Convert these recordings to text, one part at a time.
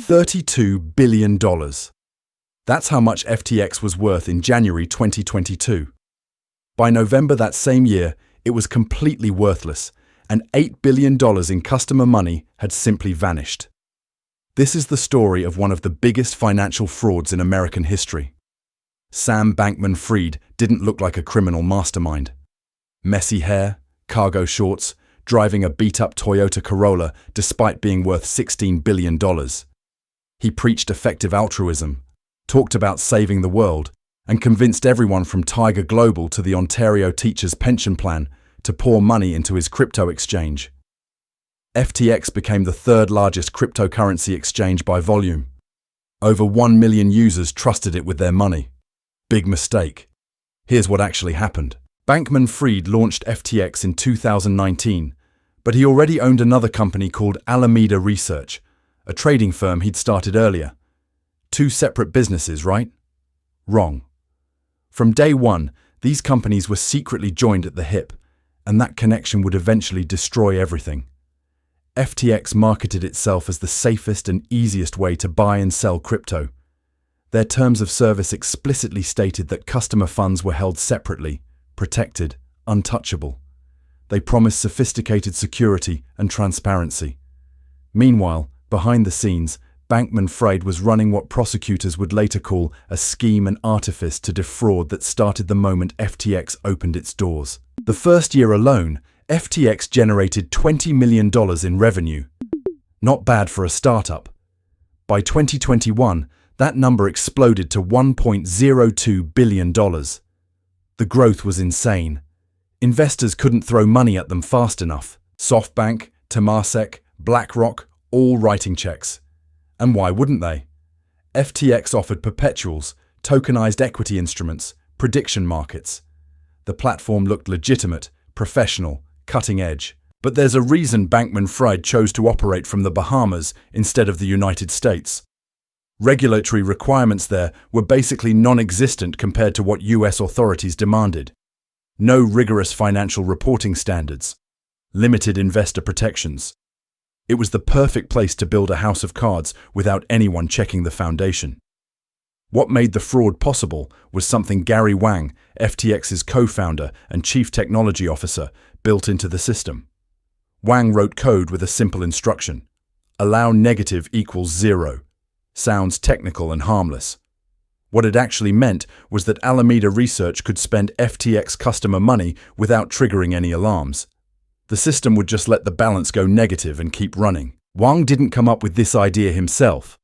$32 billion. That's how much FTX was worth in January 2022. By November that same year, it was completely worthless, and $8 billion in customer money had simply vanished. This is the story of one of the biggest financial frauds in American history. Sam Bankman-Fried didn't look like a criminal mastermind. Messy hair, cargo shorts, driving a beat-up Toyota Corolla despite being worth $16 billion. He preached effective altruism, talked about saving the world, and convinced everyone from Tiger Global to the Ontario Teachers' Pension Plan to pour money into his crypto exchange. FTX became the third largest cryptocurrency exchange by volume. Over 1 million users trusted it with their money. Big mistake. Here's what actually happened. Bankman-Fried launched FTX in 2019, but he already owned another company called Alameda Research, a trading firm he'd started earlier. Two separate businesses, right? Wrong. From day one, these companies were secretly joined at the hip, and that connection would eventually destroy everything. FTX marketed itself as the safest and easiest way to buy and sell crypto. Their terms of service explicitly stated that customer funds were held separately, protected, untouchable. They promised sophisticated security and transparency. Meanwhile, behind the scenes, Bankman-Fried was running what prosecutors would later call a scheme and artifice to defraud that started the moment FTX opened its doors. The first year alone, FTX generated $20 million in revenue. Not bad for a startup. By 2021, that number exploded to $1.02 billion. The growth was insane. Investors couldn't throw money at them fast enough. SoftBank, Temasek, BlackRock, all writing checks. And why wouldn't they? FTX offered perpetuals, tokenized equity instruments, prediction markets. The platform looked legitimate, professional, cutting edge. But there's a reason Bankman-Fried chose to operate from the Bahamas instead of the United States. Regulatory requirements there were basically non-existent compared to what US authorities demanded. No rigorous financial reporting standards. Limited investor protections. It was the perfect place to build a house of cards without anyone checking the foundation. What made the fraud possible was something Gary Wang, FTX's co-founder and chief technology officer, built into the system. Wang wrote code with a simple instruction. Allow negative equals 0. Sounds technical and harmless. What it actually meant was that Alameda Research could spend FTX customer money without triggering any alarms. The system would just let the balance go negative and keep running. Wang didn't come up with this idea himself.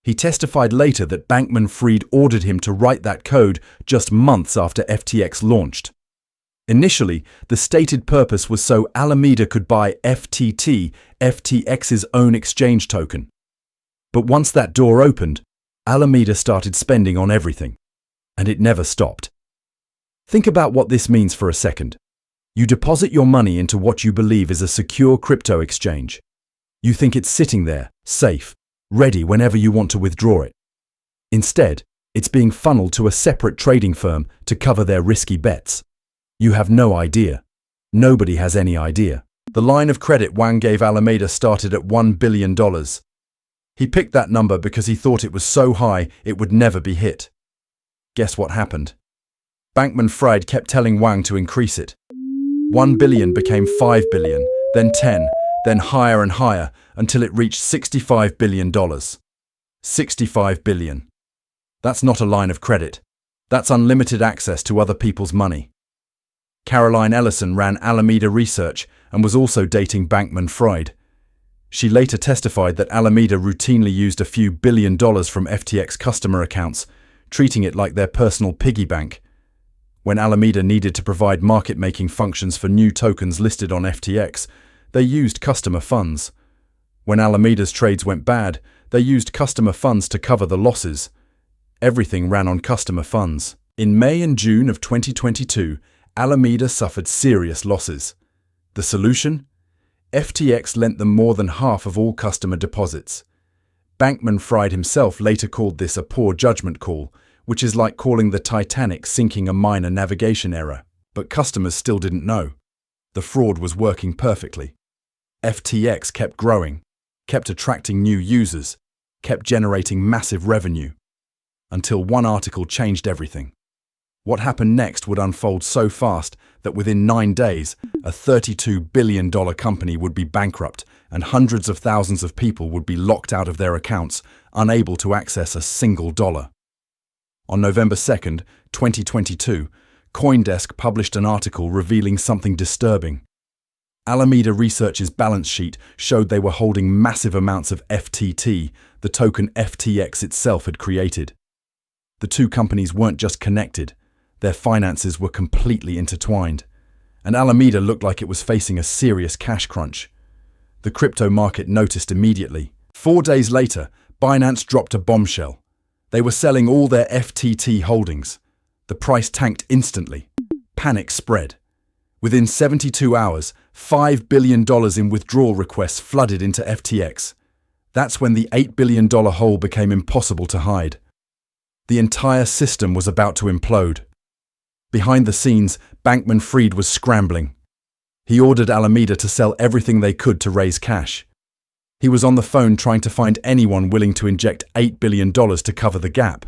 He testified later that Bankman-Fried ordered him to write that code just months after FTX launched. Initially, the stated purpose was so Alameda could buy FTT, FTX's own exchange token. But once that door opened, Alameda started spending on everything. And it never stopped. Think about what this means for a second. You deposit your money into what you believe is a secure crypto exchange. You think it's sitting there, safe, ready whenever you want to withdraw it. Instead, it's being funneled to a separate trading firm to cover their risky bets. You have no idea. Nobody has any idea. The line of credit Wang gave Alameda started at $1 billion. He picked that number because he thought it was so high it would never be hit. Guess what happened? Bankman-Fried kept telling Wang to increase it. 1 billion became 5 billion, then 10, then higher and higher until it reached $65 billion. 65 billion. That's not a line of credit. That's unlimited access to other people's money. Caroline Ellison ran Alameda Research and was also dating Bankman-Fried. She later testified that Alameda routinely used a few $1 billion from FTX customer accounts, treating it like their personal piggy bank. When Alameda needed to provide market-making functions for new tokens listed on FTX, they used customer funds. When Alameda's trades went bad, they used customer funds to cover the losses. Everything ran on customer funds. In May and June of 2022, Alameda suffered serious losses. The solution? FTX lent them more than half of all customer deposits. Bankman-Fried himself later called this a poor judgment call, which is like calling the Titanic sinking a minor navigation error. But customers still didn't know. The fraud was working perfectly. FTX kept growing, kept attracting new users, kept generating massive revenue, until one article changed everything. What happened next would unfold so fast that within 9 days, a $32 billion company would be bankrupt and hundreds of thousands of people would be locked out of their accounts, unable to access a single dollar. On November 2nd, 2022, CoinDesk published an article revealing something disturbing. Alameda Research's balance sheet showed they were holding massive amounts of FTT, the token FTX itself had created. The two companies weren't just connected, their finances were completely intertwined, and Alameda looked like it was facing a serious cash crunch. The crypto market noticed immediately. 4 days later, Binance dropped a bombshell. They were selling all their FTT holdings. The price tanked instantly. Panic spread. Within 72 hours, $5 billion in withdrawal requests flooded into FTX. That's when the $8 billion hole became impossible to hide. The entire system was about to implode. Behind the scenes, Bankman-Fried was scrambling. He ordered Alameda to sell everything they could to raise cash. He was on the phone trying to find anyone willing to inject $8 billion to cover the gap.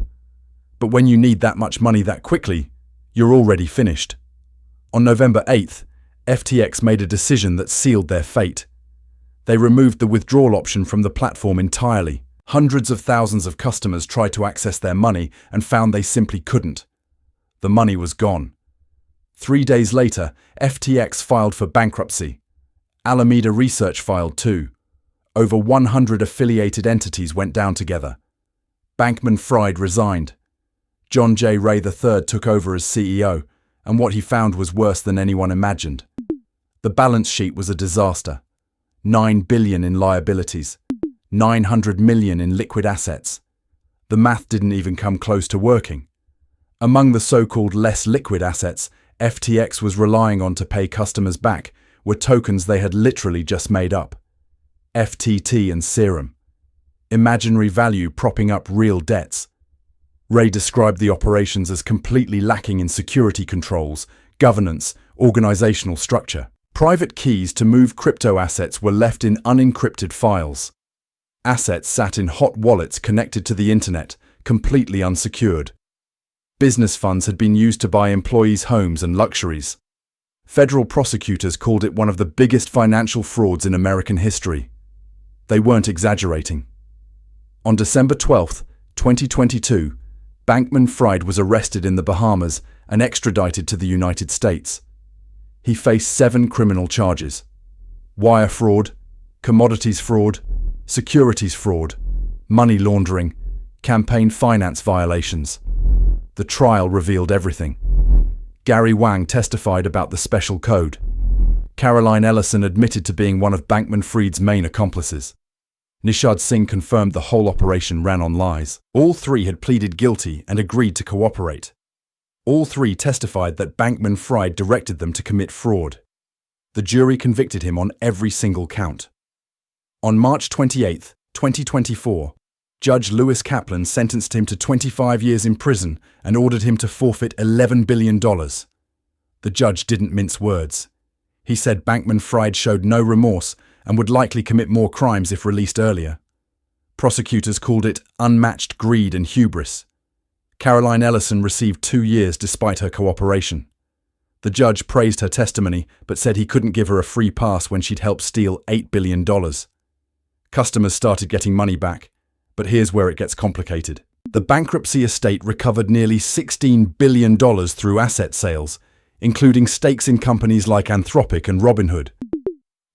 But when you need that much money that quickly, you're already finished. On November 8th, FTX made a decision that sealed their fate. They removed the withdrawal option from the platform entirely. Hundreds of thousands of customers tried to access their money and found they simply couldn't. The money was gone. 3 days later, FTX filed for bankruptcy. Alameda Research filed too. Over 100 affiliated entities went down together. Bankman-Fried resigned. John J. Ray III took over as CEO, and what he found was worse than anyone imagined. The balance sheet was a disaster. $9 billion in liabilities. $900 million in liquid assets. The math didn't even come close to working. Among the so-called less liquid assets FTX was relying on to pay customers back were tokens they had literally just made up. FTT and Serum. Imaginary value propping up real debts. Ray described the operations as completely lacking in security controls, governance, organizational structure. Private keys to move crypto assets were left in unencrypted files. Assets sat in hot wallets connected to the internet, completely unsecured. Business funds had been used to buy employees' homes and luxuries. Federal prosecutors called it one of the biggest financial frauds in American history. They weren't exaggerating. On December 12, 2022, Bankman-Fried was arrested in the Bahamas and extradited to the United States. He faced 7 criminal charges: wire fraud, commodities fraud, securities fraud, money laundering, campaign finance violations. The trial revealed everything. Gary Wang testified about the special code. Caroline Ellison admitted to being one of Bankman-Fried's main accomplices. Nishad Singh confirmed the whole operation ran on lies. All 3 had pleaded guilty and agreed to cooperate. All 3 testified that Bankman-Fried directed them to commit fraud. The jury convicted him on every single count. On March 28, 2024, Judge Lewis Kaplan sentenced him to 25 years in prison and ordered him to forfeit $11 billion. The judge didn't mince words. He said Bankman-Fried showed no remorse and would likely commit more crimes if released earlier. Prosecutors called it unmatched greed and hubris. Caroline Ellison received 2 years despite her cooperation. The judge praised her testimony but said he couldn't give her a free pass when she'd helped steal $8 billion. Customers started getting money back, but here's where it gets complicated. The bankruptcy estate recovered nearly $16 billion through asset sales, including stakes in companies like Anthropic and Robinhood.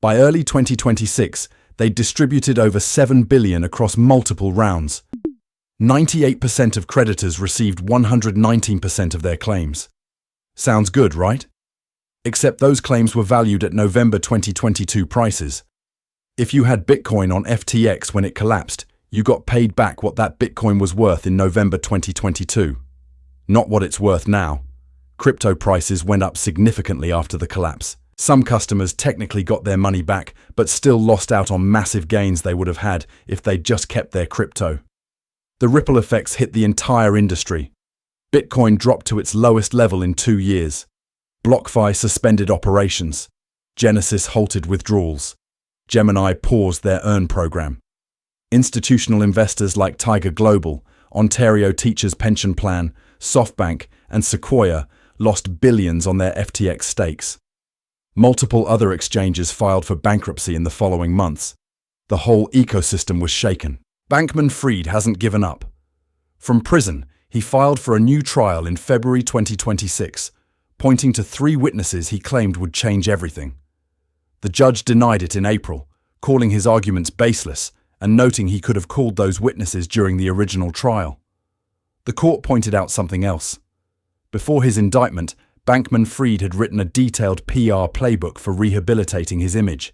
By early 2026, they'd distributed over $7 billion across multiple rounds. 98% of creditors received 119% of their claims. Sounds good, right? Except those claims were valued at November 2022 prices. If you had Bitcoin on FTX when it collapsed, you got paid back what that Bitcoin was worth in November 2022. Not what it's worth now. Crypto prices went up significantly after the collapse. Some customers technically got their money back, but still lost out on massive gains they would have had if they'd just kept their crypto. The ripple effects hit the entire industry. Bitcoin dropped to its lowest level in 2 years. BlockFi suspended operations. Genesis halted withdrawals. Gemini paused their earn program. Institutional investors like Tiger Global, Ontario Teachers Pension Plan, SoftBank, and Sequoia lost billions on their FTX stakes. Multiple other exchanges filed for bankruptcy in the following months. The whole ecosystem was shaken. Bankman-Fried hasn't given up. From prison, he filed for a new trial in February 2026, pointing to 3 witnesses he claimed would change everything. The judge denied it in April, calling his arguments baseless and noting he could have called those witnesses during the original trial. The court pointed out something else. Before his indictment, Bankman-Fried had written a detailed PR playbook for rehabilitating his image.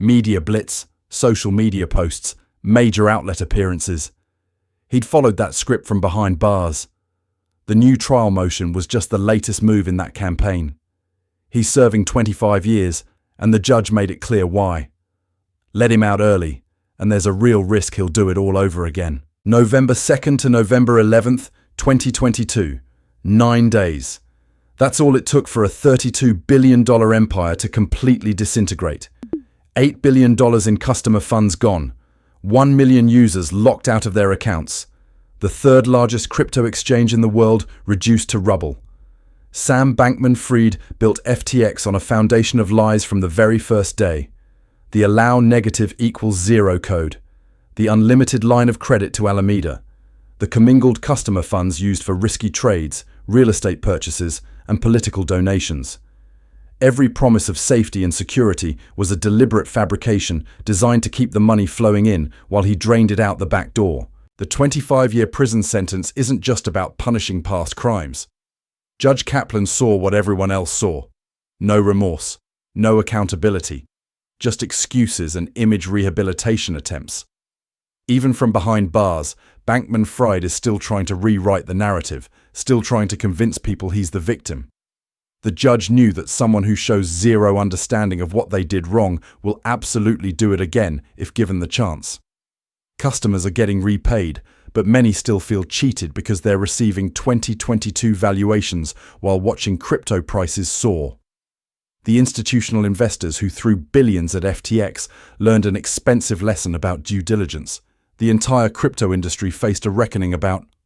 Media blitz, social media posts, major outlet appearances. He'd followed that script from behind bars. The new trial motion was just the latest move in that campaign. He's serving 25 years, and the judge made it clear why. Let him out early, and there's a real risk he'll do it all over again. November 2nd to November 11th, 2022. 9 days. That's all it took for a $32 billion empire to completely disintegrate. $8 billion in customer funds gone. 1 million users locked out of their accounts. The 3rd largest crypto exchange in the world reduced to rubble. Sam Bankman-Fried built FTX on a foundation of lies from the very first day. The allow negative equals 0 code. The unlimited line of credit to Alameda. The commingled customer funds used for risky trades, real estate purchases, and political donations. Every promise of safety and security was a deliberate fabrication designed to keep the money flowing in while he drained it out the back door. The 25-year prison sentence isn't just about punishing past crimes. Judge Kaplan saw what everyone else saw. No remorse, no accountability, just excuses and image rehabilitation attempts. Even from behind bars, Bankman-Fried is still trying to rewrite the narrative, still trying to convince people he's the victim. The judge knew that someone who shows zero understanding of what they did wrong will absolutely do it again if given the chance. Customers are getting repaid, but many still feel cheated because they're receiving 2022 valuations while watching crypto prices soar. The institutional investors who threw billions at FTX learned an expensive lesson about due diligence. The entire crypto industry faced a reckoning about